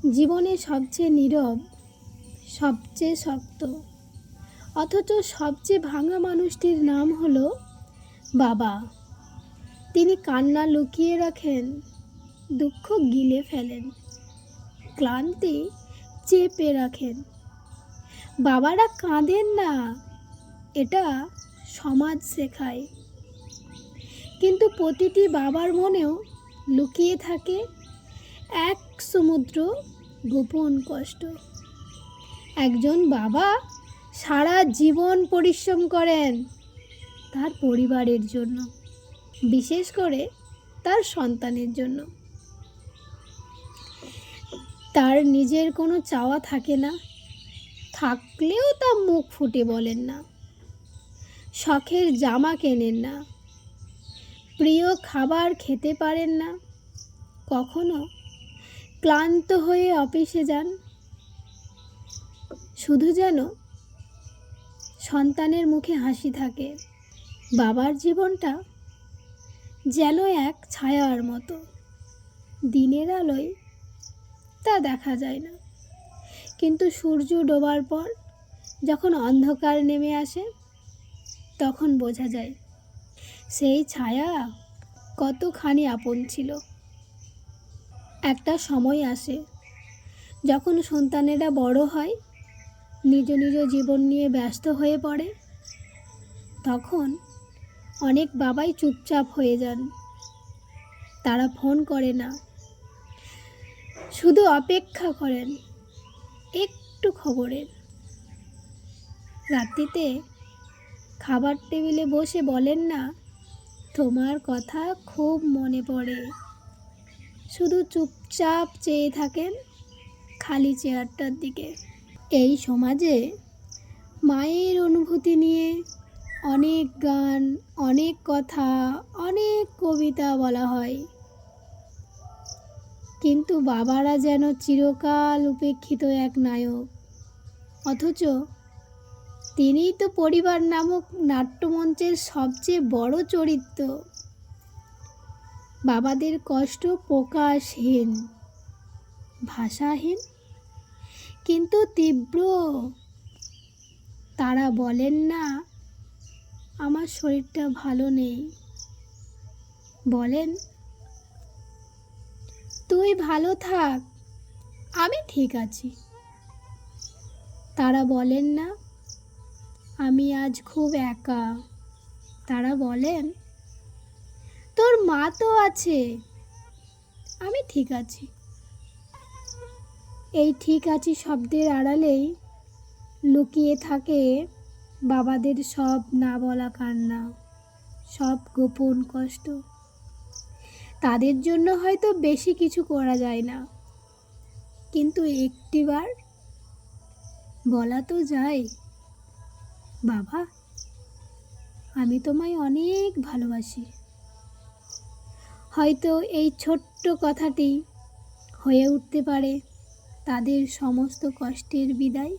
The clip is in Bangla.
জীবনে সবচেয়ে নীরব, সবচেয়ে শক্ত, অথচ সবচেয়ে ভাঙা মানুষটির নাম হলো বাবা। তিনি কান্না লুকিয়ে রাখেন, দুঃখ গিলে ফেলেন, ক্লান্তি চেপে রাখেন। বাবারা কাঁদেন না, এটা সমাজ শেখায়। কিন্তু প্রতিটি বাবার মনেও লুকিয়ে থাকে এক সমুদ্র গোপন কষ্ট। একজন বাবা সারা জীবন পরিশ্রম করেন তার পরিবারের জন্য, বিশেষ করে তার সন্তানের জন্য। তার নিজের কোনো চাওয়া থাকে না, থাকলেও তা মুখ ফুটে বলেন না। শখের জামা কেনেন না, প্রিয় খাবার খেতে পারেন না, কখনো ক্লান্ত হয়ে অফিসে যান, শুধু যেন সন্তানের মুখে হাসি থাকে। বাবার জীবনটা যেন এক ছায়ার মতো, দিনের আলোয় তা দেখা যায় না, কিন্তু সূর্য ডোবার পর যখন অন্ধকার নেমে আসে তখন বোঝা যায় সেই ছায়া কতখানি আপন ছিল। একটা সময় আসে যখন সন্তানেরা বড় হয়, নিজ নিজ জীবন নিয়ে ব্যস্ত হয়ে পড়ে, তখন অনেক বাবাই চুপচাপ হয়ে যান। তারা ফোন করে না, শুধু অপেক্ষা করেন একটু খবরের। রাত্রিতে খাবার টেবিলে বসে বলেন না, তোমার কথা খুব মনে পড়ে। শুধু চুপচাপ চেয়ে থাকেন খালি চেয়ারটার দিকে। এই সমাজে মায়ের অনুভূতি নিয়ে অনেক গান, অনেক কথা, অনেক কবিতা বলা হয়, কিন্তু বাবারা যেন চিরকাল উপেক্ষিত এক নায়ক। অথচ তিনিই তো পরিবার নামক নাট্যমঞ্চের সবচেয়ে বড় চরিত্র। বাবাদের কষ্ট প্রকাশহীন, ভাষাহীন, কিন্তু তীব্র। তারা বলেন না, আমার শরীরটা ভালো নেই, বলেন, তুই ভালো থাক, আমি ঠিক আছি। তারা বলেন না, আমি আজ খুব একা। তারা বলেন, তোর মা তো আছে, আমি ঠিক আছি। এই ঠিক আছি শব্দের আড়ালেই লুকিয়ে থাকে বাবাদের সব না বলা কান্না, সব গোপন কষ্ট। তাদের জন্য হয়তো বেশি কিছু করা যায় না, কিন্তু একটিবার বলা তো যায়, বাবা, আমি তোমায় অনেক ভালোবাসি। হয়তো এই ছোট্ট কথাটি হয়ে উঠতে পারে তাদের সমস্ত কষ্টের বিদায়।